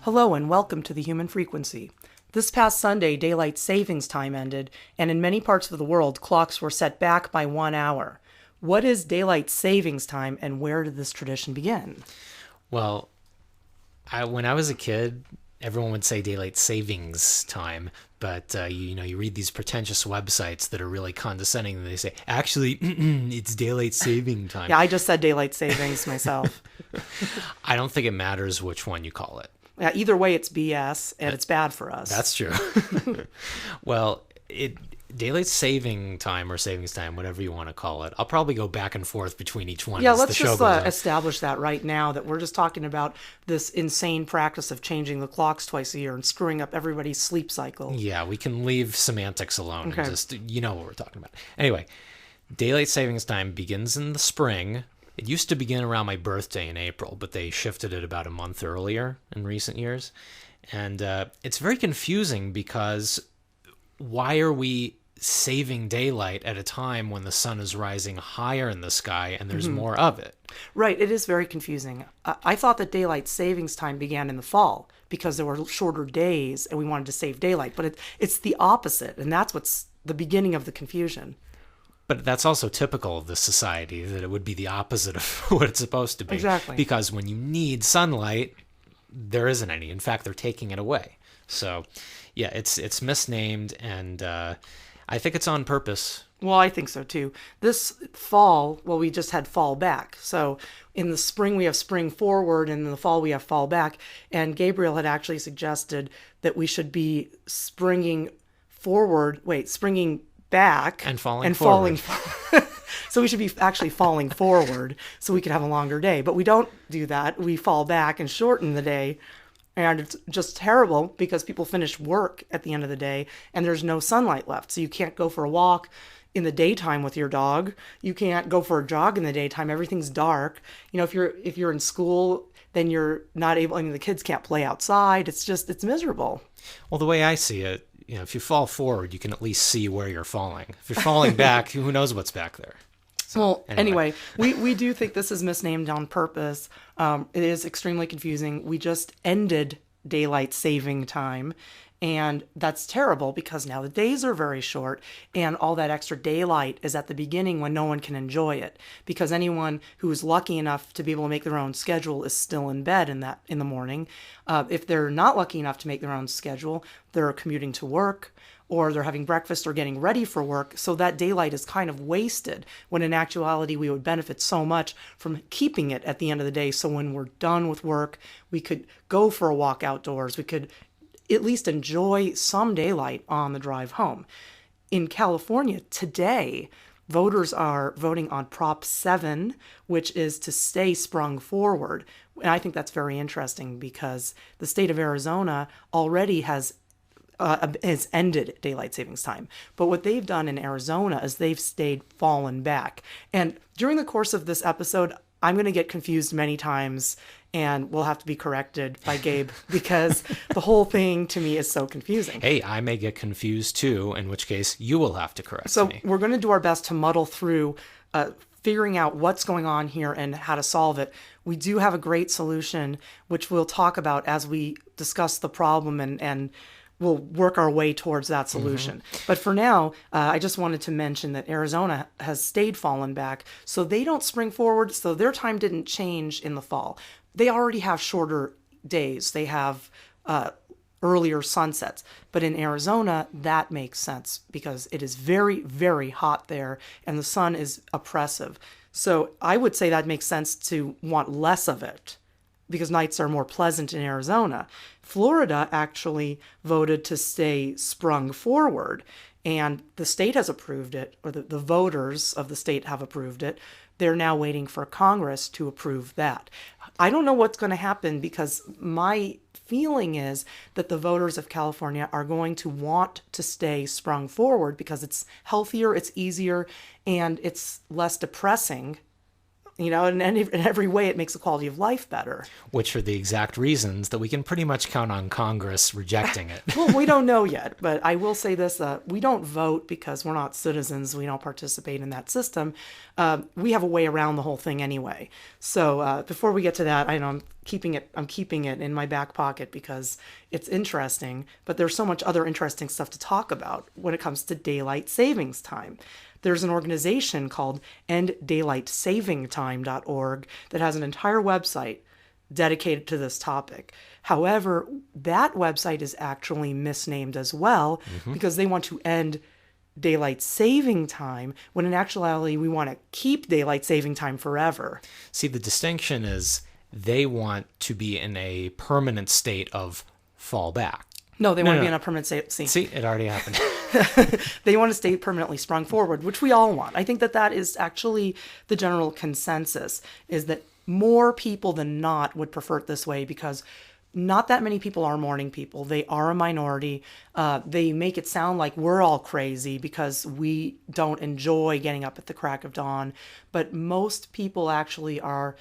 Hello and welcome to the Human Frequency. This past Sunday, daylight savings time ended, and in many parts of the world, clocks were set back by 1 hour. What is daylight savings time, and where did this tradition begin? Well, when I was a kid, everyone would say daylight savings time, but you read these pretentious websites that are really condescending, and they say, actually, it's daylight saving time. Yeah, I just said daylight savings myself. I don't think it matters which one you call it. Yeah, either way, it's BS, and it's bad for us. That's true. Well, daylight saving time or savings time, whatever you want to call it. I'll probably go back and forth between each one. Yeah, as let's the show just goes on. establish that right now, that we're just talking about this insane practice of changing the clocks twice a year and screwing up everybody's sleep cycle. Yeah, we can leave semantics alone. Okay. And just, you know what we're talking about. Anyway, daylight savings time begins in the spring. It used to begin around my birthday in April, but they shifted it about a month earlier in recent years. And it's very confusing because why are we saving daylight at a time when the sun is rising higher in the sky and there's more of it? Right, it is very confusing. I thought that daylight savings time began in the fall because there were shorter days and we wanted to save daylight, but it's the opposite, and that's what's the beginning of the confusion. But that's also typical of this society, that it would be the opposite of what it's supposed to be. Exactly. Because when you need sunlight, there isn't any. In fact, they're taking it away. So, yeah, it's misnamed, and I think it's on purpose. Well, I think so too. This fall, well, we just had fall back. So in the spring, we have spring forward, and in the fall, we have fall back. And Gabriel had actually suggested that we should be springing back And falling So we should be actually falling forward so we could have a longer day. But we don't do that. We fall back and shorten the day. And it's just terrible because people finish work at the end of the day and there's no sunlight left. So you can't go for a walk in the daytime with your dog. You can't go for a jog in the daytime. Everything's dark. You know, if you're in school, then you're not able, the kids can't play outside. It's miserable. Well, the way I see it, if you fall forward, you can at least see where you're falling. If you're falling back, who knows what's back there? So, well, anyway, we do think this is misnamed on purpose. It is extremely confusing. We just ended daylight saving time, and that's terrible because now the days are very short, and all that extra daylight is at the beginning when no one can enjoy it, because anyone who is lucky enough to be able to make their own schedule is still in bed in the morning. If they're not lucky enough to make their own schedule, they're commuting to work, or they're having breakfast or getting ready for work, so that daylight is kind of wasted, when in actuality we would benefit so much from keeping it at the end of the day, so when we're done with work, we could go for a walk outdoors, we could at least enjoy some daylight on the drive home. In California today, voters are voting on Prop 7, which is to stay sprung forward. And I think that's very interesting because the state of Arizona already has ended daylight savings time. But what they've done in Arizona is they've fallen back. And during the course of this episode, I'm going to get confused many times, and we'll have to be corrected by Gabe because the whole thing to me is so confusing. Hey, I may get confused too, in which case you will have to correct me. So we're going to do our best to muddle through figuring out what's going on here and how to solve it. We do have a great solution, which we'll talk about as we discuss the problem, and we'll work our way towards that solution. But for now, I just wanted to mention that Arizona has stayed fallen back, so they don't spring forward, so their time didn't change in the fall. They already have shorter days. They have earlier sunsets. But in Arizona, that makes sense because it is very, very hot there, and the sun is oppressive. So I would say that makes sense to want less of it, because nights are more pleasant in Arizona. Florida actually voted to stay sprung forward, and the state has approved it, or the voters of the state have approved it. They're now waiting for Congress to approve that. I don't know what's going to happen because my feeling is that the voters of California are going to want to stay sprung forward because it's healthier, it's easier, and it's less depressing in every way it makes the quality of life better. Which are the exact reasons that we can pretty much count on Congress rejecting it. Well, we don't know yet, but I will say this, we don't vote because we're not citizens. We don't participate in that system. We have a way around the whole thing anyway. So before we get to that, I know I'm keeping it in my back pocket because it's interesting, but there's so much other interesting stuff to talk about when it comes to daylight savings time. There's an organization called EndDaylightSavingTime.org that has an entire website dedicated to this topic. However, that website is actually misnamed as well because they want to end daylight saving time when in actuality we want to keep daylight saving time forever. See, the distinction is they want to be in a permanent state of fallback. No, they want to be in a permanent state. See, it already happened. They want to stay permanently sprung forward, which we all want. I think that is actually the general consensus, is that more people than not would prefer it this way because not that many people are morning people. They are a minority. They make it sound like we're all crazy because we don't enjoy getting up at the crack of dawn. But most people actually are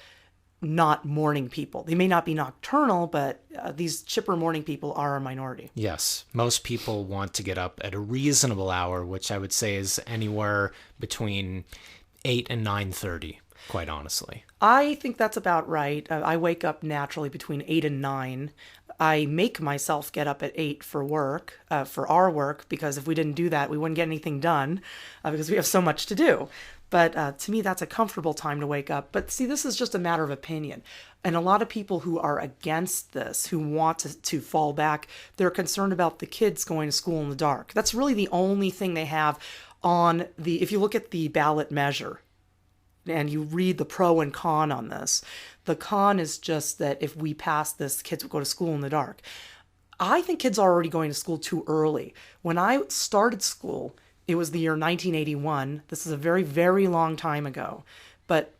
not morning people. They may not be nocturnal, but these chipper morning people are a minority. Yes. Most people want to get up at a reasonable hour, which I would say is anywhere between 8 and 9:30, quite honestly. I think that's about right. I wake up naturally between 8 and 9. I make myself get up at 8 for work, for our work, because if we didn't do that, we wouldn't get anything done because we have so much to do. But to me, that's a comfortable time to wake up. But see, this is just a matter of opinion. And a lot of people who are against this, who want to fall back, they're concerned about the kids going to school in the dark. That's really the only thing they have on if you look at the ballot measure and you read the pro and con on this, the con is just that if we pass this, kids will go to school in the dark. I think kids are already going to school too early. When I started school, it was the year 1981. This is a very, very long time ago. But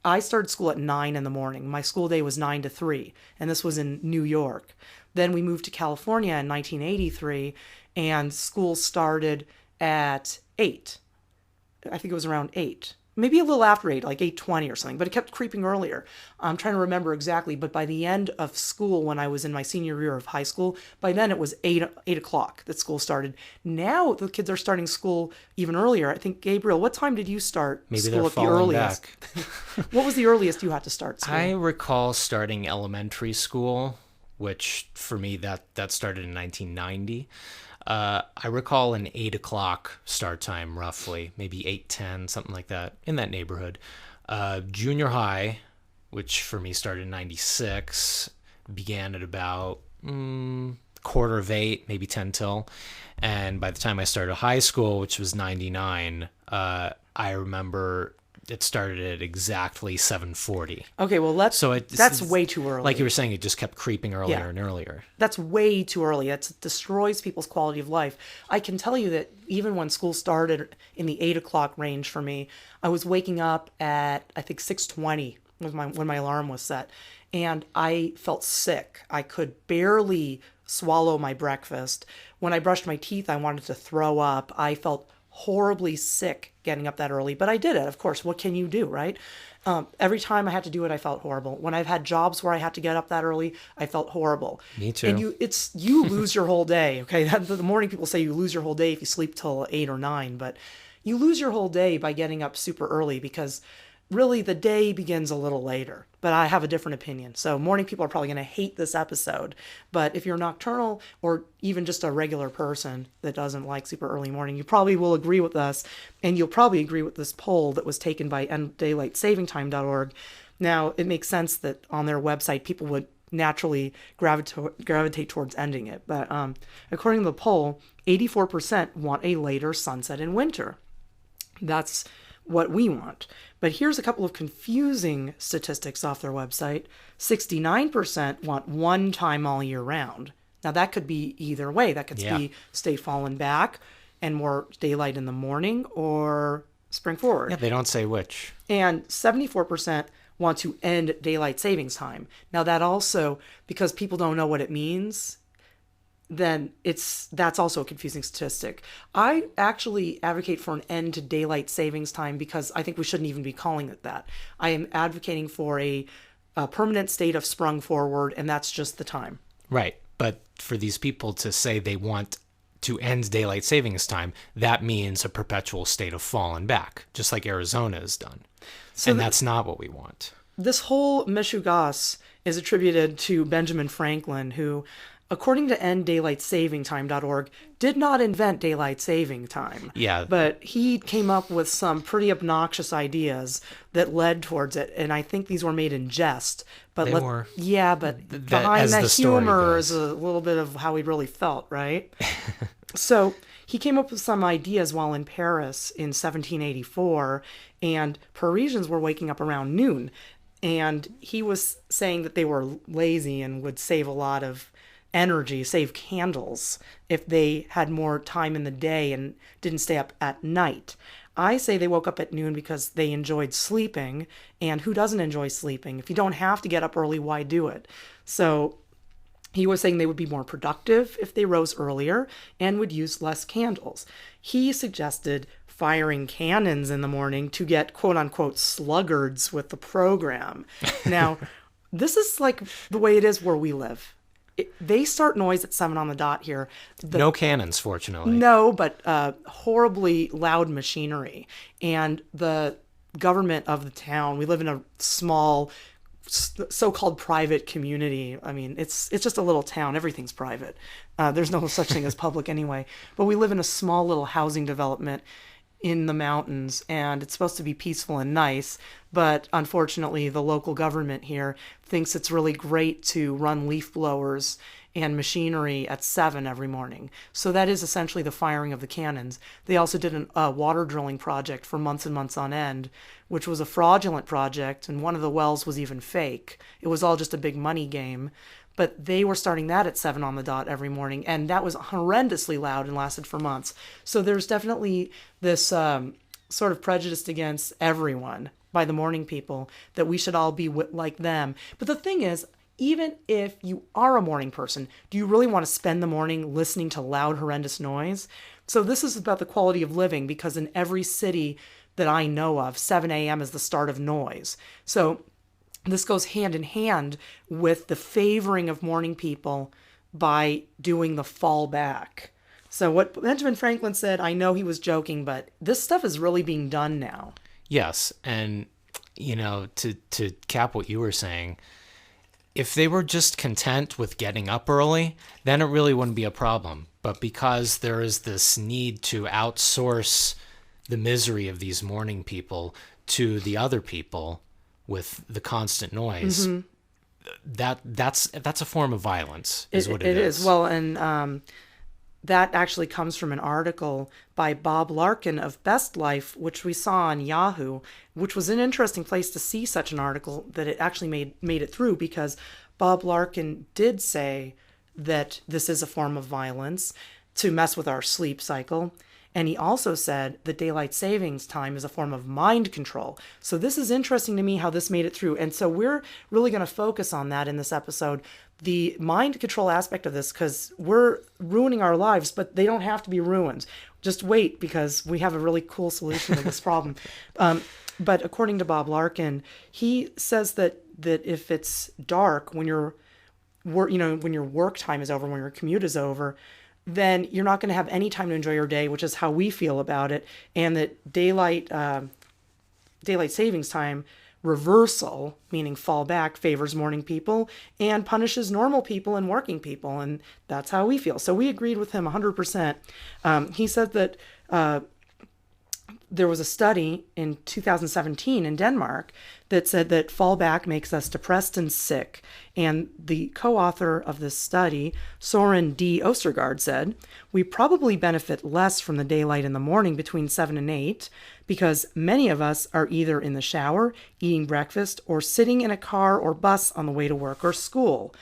I started school at 9 in the morning. My school day was 9 to 3, and this was in New York. Then we moved to California in 1983, and school started at 8. I think it was around 8. Maybe a little after 8, like 8:20 or something, but it kept creeping earlier. I'm trying to remember exactly, but by the end of school, when I was in my senior year of high school, by then it was 8 o'clock that school started. Now the kids are starting school even earlier. I think, Gabriel, what time did you start school at the earliest? What was the earliest you had to start school? I recall starting elementary school, which for me, that started in 1990. I recall an 8 o'clock start time, roughly, maybe 8:10, something like that, in that neighborhood. Junior high, which for me started in 96, began at about 7:45, maybe 10 till. And by the time I started high school, which was 99, I remember it started at exactly 7:40. Okay, well, that's way too early. Like you were saying, it just kept creeping earlier and earlier. That's way too early. It destroys people's quality of life. I can tell you that even when school started in the 8 o'clock range for me, I was waking up at, I think, 6:20 when my alarm was set. And I felt sick. I could barely swallow my breakfast. When I brushed my teeth, I wanted to throw up. I felt horribly sick getting up that early, but I did it. Of course, what can you do, right? Every time I had to do it, I felt horrible. When I've had jobs where I had to get up that early, I felt horrible. Me too. And you lose your whole day. Okay, the morning people say you lose your whole day if you sleep till 8 or 9, but you lose your whole day by getting up super early because really the day begins a little later. But I have a different opinion. So morning people are probably going to hate this episode. But if you're nocturnal or even just a regular person that doesn't like super early morning, you probably will agree with us. And you'll probably agree with this poll that was taken by EndDaylightSavingTime.org. Now, it makes sense that on their website, people would naturally gravitate towards ending it. But according to the poll, 84% want a later sunset in winter. That's what we want. But here's a couple of confusing statistics off their website. 69% want one time all year round. Now that could be either way. That could be stay fallen back and more daylight in the morning or spring forward. Yeah, they don't say which. And 74% want to end daylight savings time. Now that also, because people don't know what it means, then that's also a confusing statistic. I actually advocate for an end to daylight savings time because I think we shouldn't even be calling it that. I am advocating for a permanent state of sprung forward, and that's just the time. Right. But for these people to say they want to end daylight savings time, that means a perpetual state of falling back, just like Arizona has done. And that's not what we want. This whole mishegas is attributed to Benjamin Franklin, who, according to enddaylightsavingtime.org, did not invent daylight saving time. Yeah. But he came up with some pretty obnoxious ideas that led towards it, and I think these were made in jest. But They were. Yeah, but behind as that the story humor goes. is a little bit of how he really felt, right? So he came up with some ideas while in Paris in 1784, and Parisians were waking up around noon. And he was saying that they were lazy and would save a lot of energy, save candles, if they had more time in the day and didn't stay up at night. I say they woke up at noon because they enjoyed sleeping, and who doesn't enjoy sleeping? If you don't have to get up early, why do it? So he was saying they would be more productive if they rose earlier and would use less candles. He suggested firing cannons in the morning to get quote-unquote sluggards with the program. Now, this is like the way it is where we live. They start noise at 7 on the dot here. No cannons, fortunately. No, but horribly loud machinery. And the government of the town, we live in a small so-called private community. I mean, it's just a little town. Everything's private. There's no such thing as public anyway. But we live in a small little housing development in the mountains, and it's supposed to be peaceful and nice, but unfortunately the local government here thinks it's really great to run leaf blowers and machinery at 7 every morning. So that is essentially the firing of the cannons. They also did a water drilling project for months and months on end, which was a fraudulent project, and one of the wells was even fake. It was all just a big money game. But they were starting that at 7 on the dot every morning, and that was horrendously loud and lasted for months. So there's definitely this sort of prejudice against everyone by the morning people, that we should all be like them. But the thing is, even if you are a morning person, do you really want to spend the morning listening to loud, horrendous noise? So this is about the quality of living, because in every city that I know of, 7 a.m. is the start of noise. So this goes hand in hand with the favoring of morning people by doing the fall back. So what Benjamin Franklin said, I know he was joking, but this stuff is really being done now. Yes, and to cap what you were saying, if they were just content with getting up early, then it really wouldn't be a problem. But because there is this need to outsource the misery of these morning people to the other people with the constant noise, that's a form of violence, is what it is. Well, and that actually comes from an article by Bob Larkin of Best Life, which we saw on Yahoo, which was an interesting place to see such an article, that it actually made it through, because Bob Larkin did say that this is a form of violence to mess with our sleep cycle. And he also said that daylight savings time is a form of mind control. So this is interesting to me how this made it through. And so we're really going to focus on that in this episode, the mind control aspect of this, because we're ruining our lives, but they don't have to be ruined. Just wait, because we have a really cool solution to this problem. But according to Bob Larkin, he says that if it's dark when when your work time is over, when your commute is over, then you're not going to have any time to enjoy your day, which is how we feel about it. And that daylight savings time reversal, meaning fall back, favors morning people and punishes normal people and working people. And that's how we feel. So we agreed with him 100%. He said that there was a study in 2017 in Denmark that said that fallback makes us depressed and sick. And the co-author of this study, Soren D. Ostergaard, said, we probably benefit less from the daylight in the morning between 7 and 8 because many of us are either in the shower, eating breakfast, or sitting in a car or bus on the way to work or school.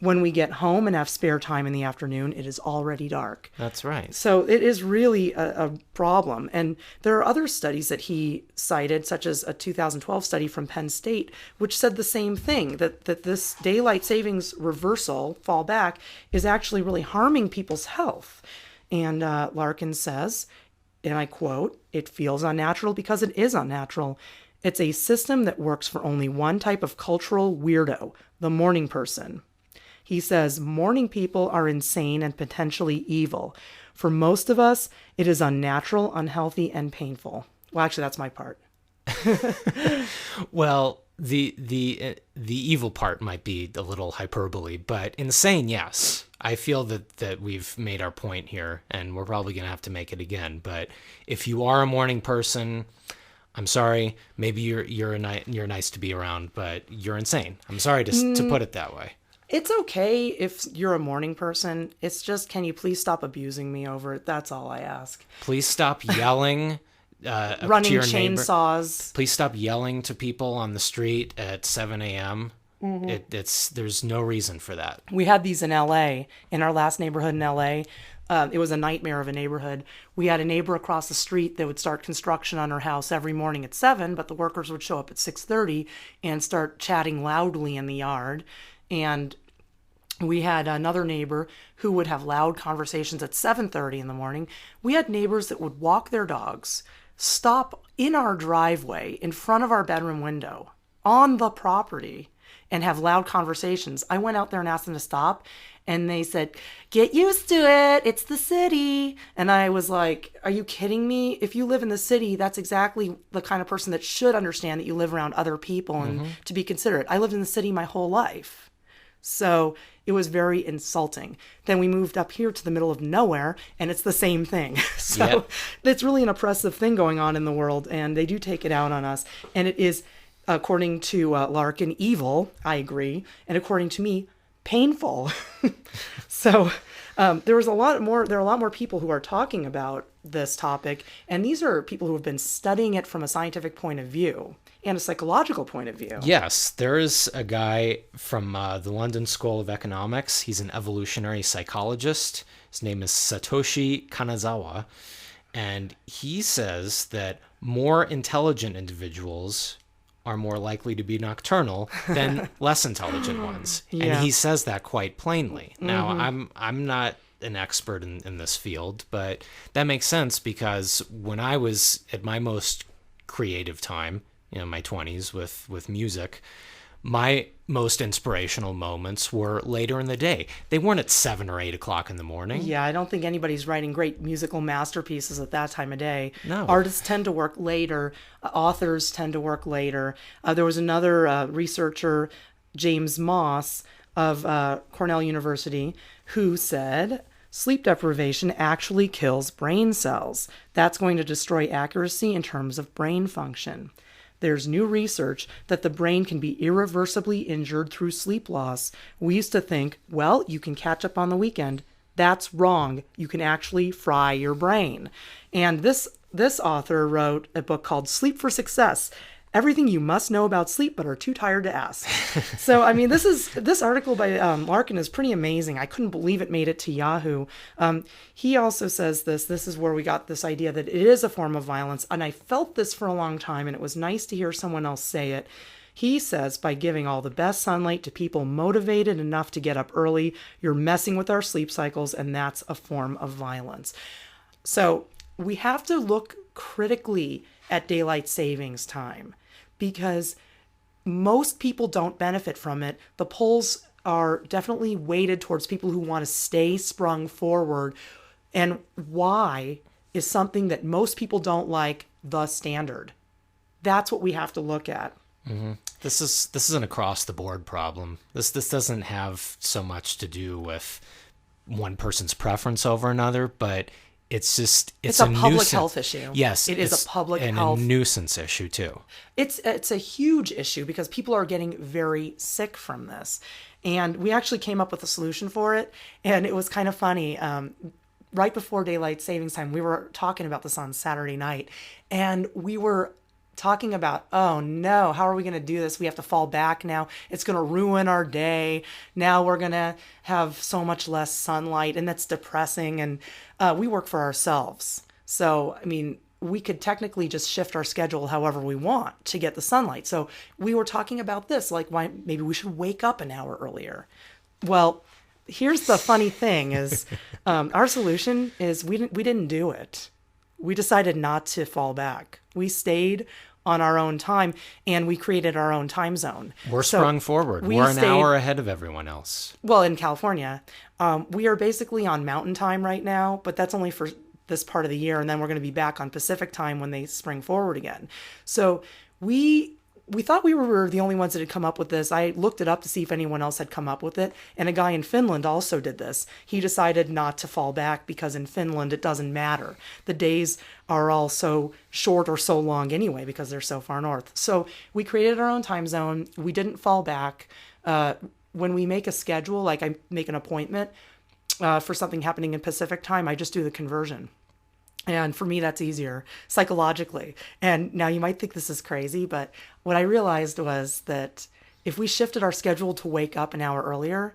When we get home and have spare time in the afternoon, it is already dark. That's right. So it is really a problem. And there are other studies that he cited, such as a 2012 study from Penn State, which said the same thing, that this daylight savings reversal, fall back, is actually really harming people's health. And Larkin says, and I quote, "It feels unnatural because it is unnatural. It's a system that works for only one type of cultural weirdo, the morning person." He says, "Morning people are insane and potentially evil. For most of us, it is unnatural, unhealthy, and painful." Well, actually, that's my part. Well, the evil part might be a little hyperbole, but insane, yes. I feel that we've made our point here, and we're probably going to have to make it again. But if you are a morning person, I'm sorry. Maybe you're nice to be around, but you're insane. I'm sorry to put it that way. It's okay if you're a morning person. It's just, can you please stop abusing me over it? That's all I ask. Please stop yelling. Running to your chainsaws. Please stop yelling to people on the street at 7 a.m. There's no reason for that. We had these in LA, in our last neighborhood in LA. It was a nightmare of a neighborhood. We had a neighbor across the street that would start construction on her house every morning at 7, but the workers would show up at 6:30 and start chatting loudly in the yard. And we had another neighbor who would have loud conversations at 7:30 in the morning. We had neighbors that would walk their dogs, stop in our driveway in front of our bedroom window on the property, and have loud conversations. I went out there and asked them to stop, and they said, "Get used to it. It's the city." And I was like, are you kidding me? If you live in the city, that's exactly the kind of person that should understand that you live around other people and to be considerate. I lived in the city my whole life. So it was very insulting. Then we moved up here to the middle of nowhere, and it's the same thing. So It's really an oppressive thing going on in the world, and they do take it out on us. And it is, according to Larkin, evil. I agree. And according to me, painful. So there are a lot more people who are talking about this topic, and these are people who have been studying it from a scientific point of view and a psychological point of view. Yes, there's a guy from the London School of Economics. He's an evolutionary psychologist. His name is Satoshi Kanazawa, and he says that more intelligent individuals are more likely to be nocturnal than less intelligent ones. Yeah. And he says that quite plainly. Now, I'm not an expert in this field, but that makes sense because when I was at my most creative time, my 20s with music, my most inspirational moments were later in the day. They weren't at 7 or 8 o'clock in the morning. Yeah, I don't think anybody's writing great musical masterpieces at that time of day. No. Artists tend to work later. Authors tend to work later. There was another researcher, James Moss of Cornell University, who said, "Sleep deprivation actually kills brain cells. That's going to destroy accuracy in terms of brain function. There's new research that the brain can be irreversibly injured through sleep loss. We used to think, well, you can catch up on the weekend. That's wrong. You can actually fry your brain." And this author wrote a book called Sleep for Success: Everything You Must Know About Sleep But Are Too Tired to Ask. So, I mean, this article by Larkin is pretty amazing. I couldn't believe it made it to Yahoo. He also says this is where we got this idea that it is a form of violence. And I felt this for a long time, and it was nice to hear someone else say it. He says, by giving all the best sunlight to people motivated enough to get up early, you're messing with our sleep cycles, and that's a form of violence. So we have to look critically at daylight savings time, because most people don't benefit from it. The polls are definitely weighted towards people who want to stay sprung forward. And why is something that most people don't like the standard? That's what we have to look at. Mm-hmm. This is an across the board problem. This doesn't have so much to do with one person's preference over another, but it's a public health issue. Yes, it is a public and health a nuisance issue too. It's a huge issue because people are getting very sick from this, and we actually came up with a solution for it. And it was kind of funny. Right before daylight savings time, we were talking about this on Saturday night, and we were talking about, oh no, how are we going to do this? We have to fall back now. It's going to ruin our day. Now we're going to have so much less sunlight, and that's depressing. And we work for ourselves. So, I mean, we could technically just shift our schedule however we want to get the sunlight. So we were talking about this, like why maybe we should wake up an hour earlier. Well, here's the funny thing is our solution is we didn't do it. We decided not to fall back. We stayed on our own time, and we created our own time zone. We're sprung forward. We're an hour ahead of everyone else. Well, in California, we are basically on mountain time right now, but that's only for this part of the year, and then we're going to be back on Pacific time when they spring forward again. So we thought we were the only ones that had come up with this. I looked it up to see if anyone else had come up with it. And a guy in Finland also did this. He decided not to fall back because in Finland, it doesn't matter. The days are all so short or so long anyway because they're so far north. So we created our own time zone. We didn't fall back. When we make a schedule, like I make an appointment for something happening in Pacific time, I just do the conversion. And for me, that's easier psychologically. And now you might think this is crazy, but what I realized was that if we shifted our schedule to wake up an hour earlier,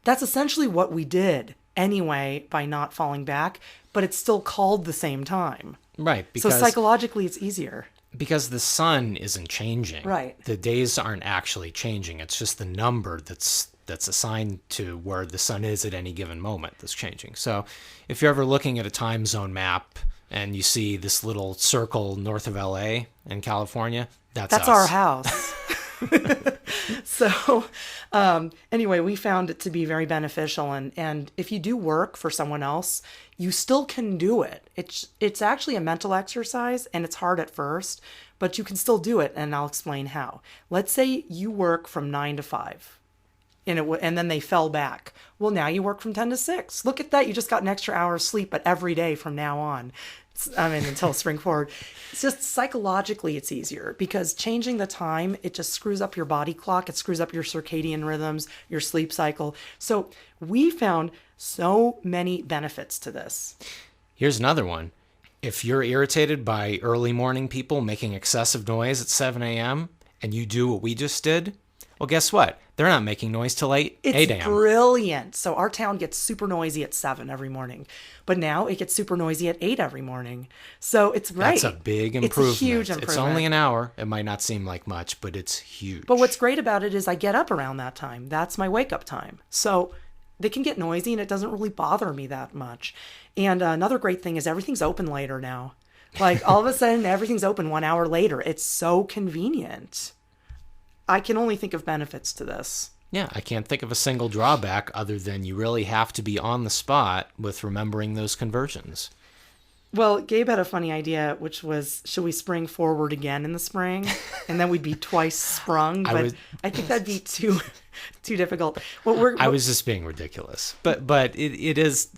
that's essentially what we did anyway by not falling back, but it's still called the same time. Right. Because, so psychologically, it's easier. Because the sun isn't changing. Right. The days aren't actually changing. It's just the number that's assigned to where the sun is at any given moment that's changing. So if you're ever looking at a time zone map and you see this little circle north of LA in California, that's us. Our house. So anyway, we found it to be very beneficial. And if you do work for someone else, you still can do it. It's actually a mental exercise, and it's hard at first, but you can still do it. And I'll explain how. Let's say you work from 9 to 5. And then they fell back. Well, now you work from 10 to 6. Look at that. You just got an extra hour of sleep, but every day from now on. Until spring forward. It's just psychologically it's easier because changing the time, it just screws up your body clock. It screws up your circadian rhythms, your sleep cycle. So we found so many benefits to this. Here's another one. If you're irritated by early morning people making excessive noise at 7 a.m. and you do what we just did, well, guess what? They're not making noise till 8 a.m. It's brilliant. So our town gets super noisy at 7 every morning. But now it gets super noisy at 8 every morning. So it's great. That's a big improvement. It's a huge improvement. It's only an hour. It might not seem like much, but it's huge. But what's great about it is I get up around that time. That's my wake up time. So they can get noisy and it doesn't really bother me that much. And another great thing is everything's open later now. Like all of a sudden everything's open 1 hour later. It's so convenient. I can only think of benefits to this. Yeah, I can't think of a single drawback other than you really have to be on the spot with remembering those conversions. Well, Gabe had a funny idea, which was, should we spring forward again in the spring? And then we'd be twice sprung. But I think that'd be too difficult. I was just being ridiculous. But it is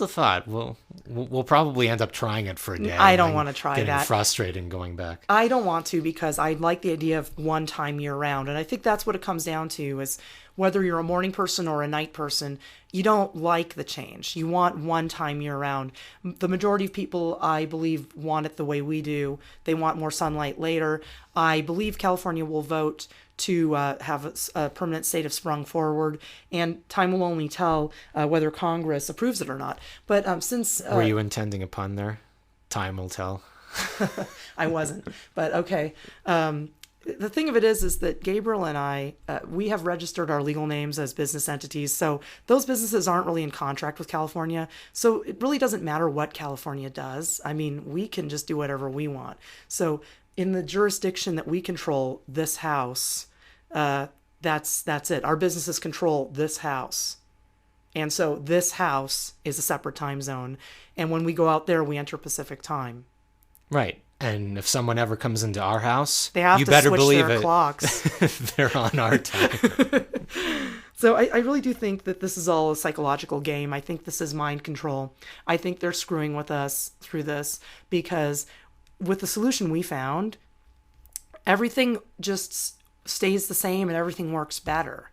a thought. We'll probably end up trying it for a day. I don't want to try that. Getting frustrated and going back. I don't want to because I like the idea of one time year round. And I think that's what it comes down to is whether you're a morning person or a night person, you don't like the change. You want one time year round. The majority of people, I believe, want it the way we do. They want more sunlight later. I believe California will vote to have a permanent state of sprung forward, and time will only tell whether Congress approves it or not. But since... Were you intending a pun there? Time will tell. I wasn't, but okay. The thing of it is that Gabriel and I, we have registered our legal names as business entities, so those businesses aren't really in contract with California, so it really doesn't matter what California does. I mean, we can just do whatever we want. So in the jurisdiction that we control, this house... that's it. Our businesses control this house. And so this house is a separate time zone. And when we go out there, we enter Pacific time. Right. And if someone ever comes into our house, they have you to better switch believe their it. Clocks. They're on our time. So I really do think that this is all a psychological game. I think this is mind control. I think they're screwing with us through this because with the solution we found, everything just stays the same and everything works better.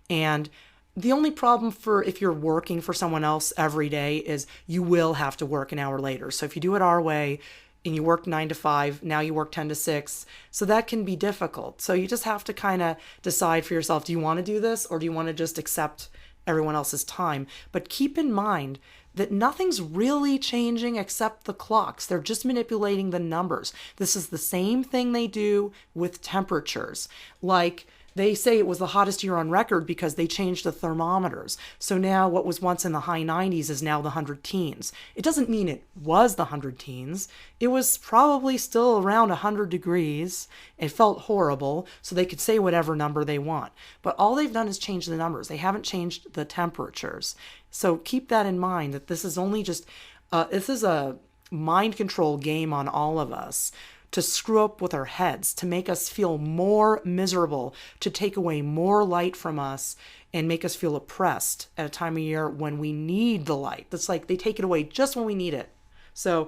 And the only problem for if you're working for someone else every day is you will have to work an hour later. So if you do it our way, and you work 9 to 5, now you work 10 to 6. So that can be difficult. So you just have to kind of decide for yourself, do you want to do this or do you want to just accept everyone else's time? But keep in mind that nothing's really changing except the clocks. They're just manipulating the numbers. This is the same thing they do with temperatures. Like, they say it was the hottest year on record because they changed the thermometers. So now what was once in the high 90s is now the 100 teens. It doesn't mean it was the 100 teens. It was probably still around 100 degrees. It felt horrible, so they could say whatever number they want. But all they've done is change the numbers. They haven't changed the temperatures. So keep that in mind, that this is only just, this is a mind control game on all of us, to screw up with our heads, to make us feel more miserable, to take away more light from us and make us feel oppressed at a time of year when we need the light. That's like they take it away just when we need it. So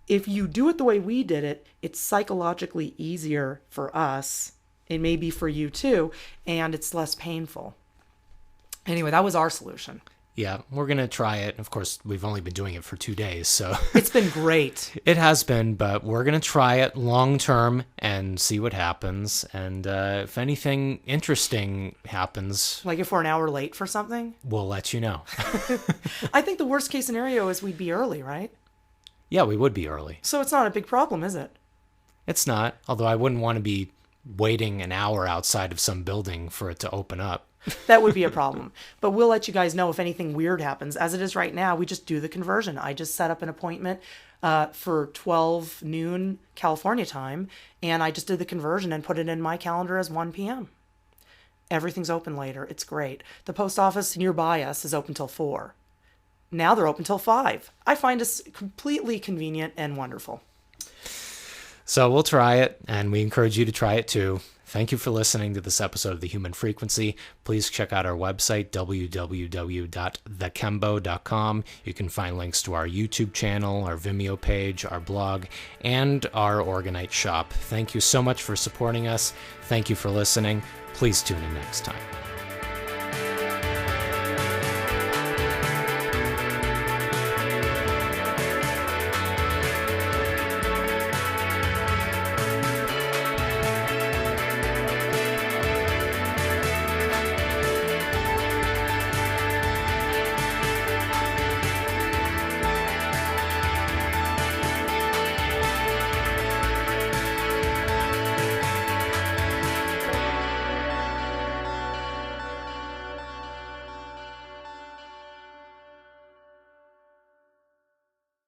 if you do it the way we did it, it's psychologically easier for us. It may be for you too, and it's less painful. Anyway, that was our solution. Yeah, we're going to try it. Of course, we've only been doing it for 2 days, so... It's been great. It has been, but we're going to try it long term and see what happens. And if anything interesting happens... Like if we're an hour late for something? We'll let you know. I think the worst case scenario is we'd be early, right? Yeah, we would be early. So it's not a big problem, is it? It's not, although I wouldn't want to be waiting an hour outside of some building for it to open up. That would be a problem. But we'll let you guys know if anything weird happens. As it is right now, we just do the conversion. I just set up an appointment for 12 noon California time, and I just did the conversion and put it in my calendar as 1 p.m. Everything's open later. It's great. The post office nearby us is open till 4. Now they're open till 5. I find this completely convenient and wonderful. So we'll try it, and we encourage you to try it too. Thank you for listening to this episode of The Human Frequency. Please check out our website, www.thekembo.com. You can find links to our YouTube channel, our Vimeo page, our blog, and our Organite shop. Thank you so much for supporting us. Thank you for listening. Please tune in next time.